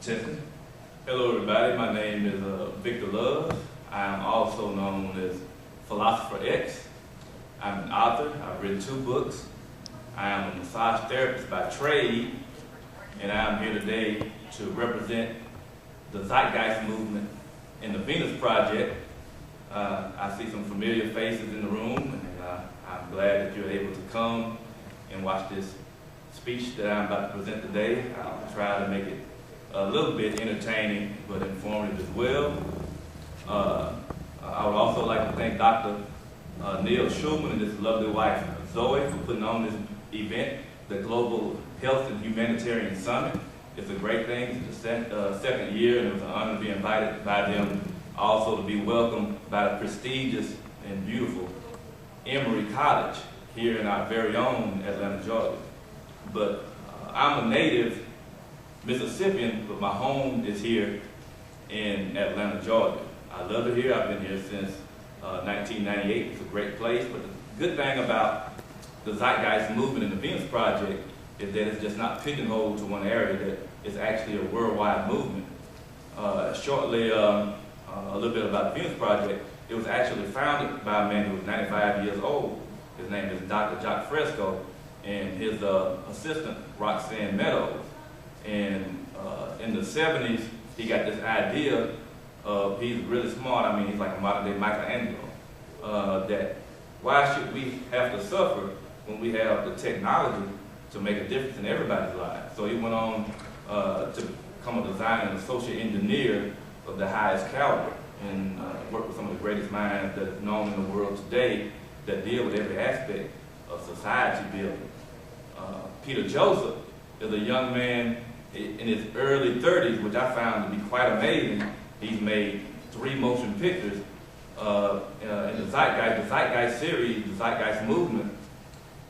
Tiffany. Hello everybody, my name is Victor Love. I am also known as Philosopher X. I'm an author, I've written 2 books. I am a massage therapist by trade, and I am here today to represent the Zeitgeist movement in the Venus Project. I see some familiar faces in the room, and I'm glad that you're able to come and watch this speech that I'm about to present today. I'll try to make it a little bit entertaining but informative as well. I would also like to thank Dr. Neil Schulman and his lovely wife Zoe for putting on this event, the Global Health and Humanitarian Summit. It's a great thing. It's the second year, and it was an honor to be invited by them, also to be welcomed by the prestigious and beautiful Emory College here in our very own Atlanta, Georgia. But I'm a native Mississippian, but my home is here in Atlanta, Georgia. I love it here. I've been here since 1998. It's a great place. But the good thing about the Zeitgeist movement and the Venus Project is that it's just not pigeonholed to one area, that it's actually a worldwide movement. Shortly, a little bit about the Venus Project. It was actually founded by a man who was 95 years old. His name is Dr. Jock Fresco, and his assistant, Roxanne Meadows. And in the 70s, he got this idea of, he's really smart, I mean, he's like a modern day Michelangelo, that why should we have to suffer when we have the technology to make a difference in everybody's lives? So he went on to become a designer and a social engineer of the highest caliber, and worked with some of the greatest minds that's known in the world today that deal with every aspect of society building. Peter Joseph is a young man in his early 30s, which I found to be quite amazing. He's made 3 motion pictures in the Zeitgeist series, the Zeitgeist movement,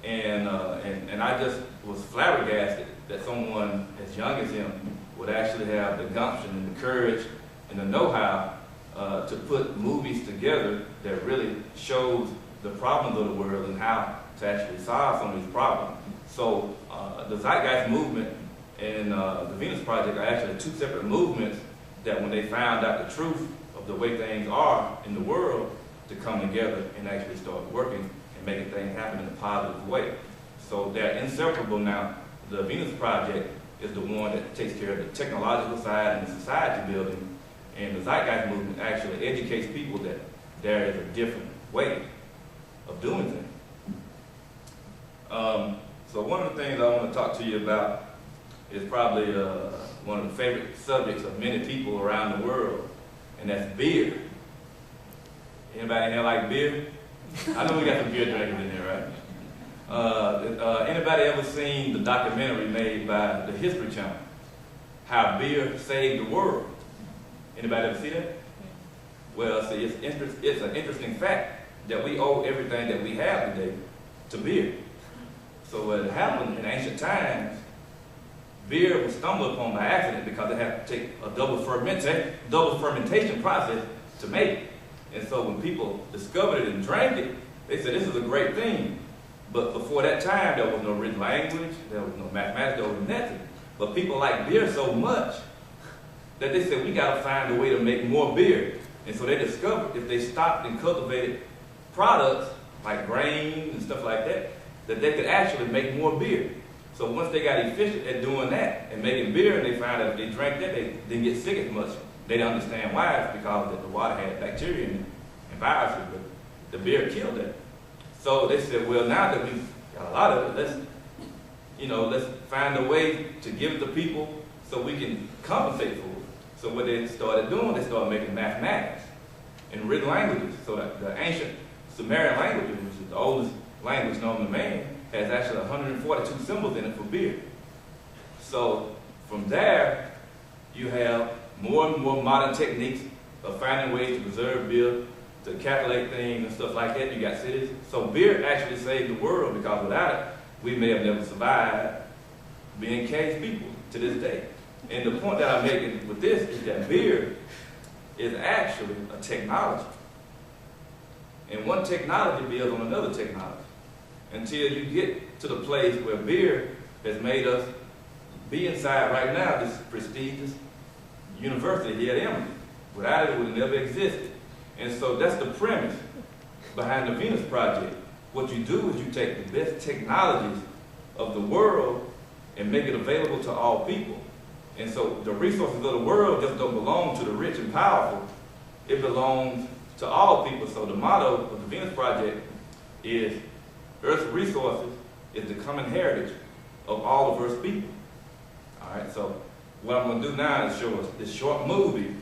and I just was flabbergasted that someone as young as him would actually have the gumption and the courage and the know-how to put movies together that really shows the problems of the world and how to actually solve some of these problems. So the Zeitgeist movement and the Venus Project are actually 2 separate movements that, when they found out the truth of the way things are in the world, to come together and actually start working and making things happen in a positive way. So they're inseparable now. The Venus Project is the one that takes care of the technological side and the society building, and the Zeitgeist movement actually educates people that there is a different way of doing things. So one of the things I want to talk to you about is probably one of the favorite subjects of many people around the world, and that's beer. Anybody in here like beer? I know we got some beer drinkers in here, right? Anybody ever seen the documentary made by the History Channel, How Beer Saved the World? Anybody ever see that? Well, see, it's an interesting fact that we owe everything that we have today to beer. So what happened in ancient times, beer was stumbled upon by accident because it had to take a double fermentation process to make it. And so when people discovered it and drank it, they said, this is a great thing. But before that time, there was no written language, there was no mathematics, there was nothing. But people liked beer so much that they said, we got to find a way to make more beer. And so they discovered if they stopped and cultivated products like grain and stuff like that, that they could actually make more beer. So once they got efficient at doing that and making beer, and they found that if they drank that, they didn't get sick as much. They didn't understand why. It's because the water had bacteria in it and viruses, but the beer killed it. So they said, well, now that we've got a lot of it, let's find a way to give it to people so we can compensate for it. So what they started doing, they started making mathematics and written languages. So that the ancient Sumerian language, which is the oldest language known to man, has actually 142 symbols in it for beer. So from there, you have more and more modern techniques of finding ways to preserve beer, to calculate things and stuff like that. You got cities. So beer actually saved the world, because without it, we may have never survived being cave people to this day. And the point that I'm making with this is that beer is actually a technology. And one technology builds on another technology, until you get to the place where beer has made us be inside right now this prestigious university here at Emory. Without it, it would have never existed. And so that's the premise behind the Venus Project. What you do is you take the best technologies of the world and make it available to all people. And so the resources of the world just don't belong to the rich and powerful. It belongs to all people. So the motto of the Venus Project is Earth's resources is the common heritage of all of Earth's people. All right, so what I'm going to do now is show us this short movie